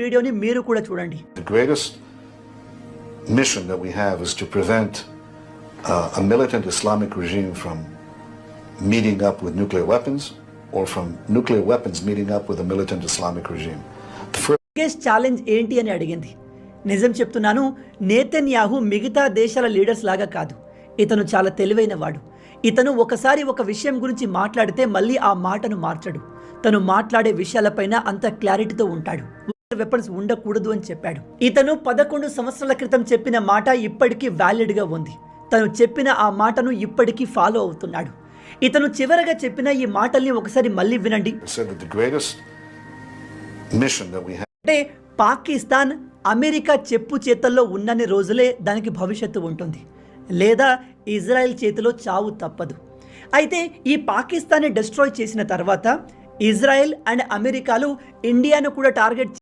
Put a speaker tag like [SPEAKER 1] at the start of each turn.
[SPEAKER 1] వీడియోని మీరు కూడా చూడండి.
[SPEAKER 2] The greatest mission that we have is to prevent a militant Islamic regime from meeting up with nuclear weapons or from nuclear weapons meeting up with a militant Islamic regime.
[SPEAKER 1] Biggest challenge ఏంటి అని అడిగింది. నిజం చెప్తున్నాను, Netanyahu మిగతా దేశాల leaders లాగా కాదు. ఇతను చాలా తెలివైన వాడు. ఇతను ఒకసారి ఒక విషయం గురించి మాట్లాడితే మళ్ళీ ఆ మాటను మార్చడు. తను మాట్లాడే విషయాలపైన అంత క్లారిటీతో ఉంటాడు. వెపన్స్ ఉండకూడదు అని చెప్పాడు. ఇతను 11 సంవత్సరాల క్రితం చెప్పిన మాట ఇప్పటికీ వ్యాలిడ్గా ఉంది. తను చెప్పిన ఆ మాటను ఇప్పటికీ ఫాలో అవుతున్నాడు. ఇతను చివరగా చెప్పిన ఈ మాటల్ని ఒకసారి మళ్ళీ వినండి. అంటే పాకిస్తాన్ అమెరికా చెప్పు చేతల్లో ఉన్నన్ని రోజులే దానికి భవిష్యత్తు ఉంటుంది, లేదా ఇజ్రాయెల్ చేతిలో చావు తప్పదు. అయితే ఈ పాకిస్తాన్ని డిస్ట్రాయ్ చేసిన తర్వాత ఇజ్రాయెల్ అండ్ అమెరికాలు ఇండియాను కూడా టార్గెట్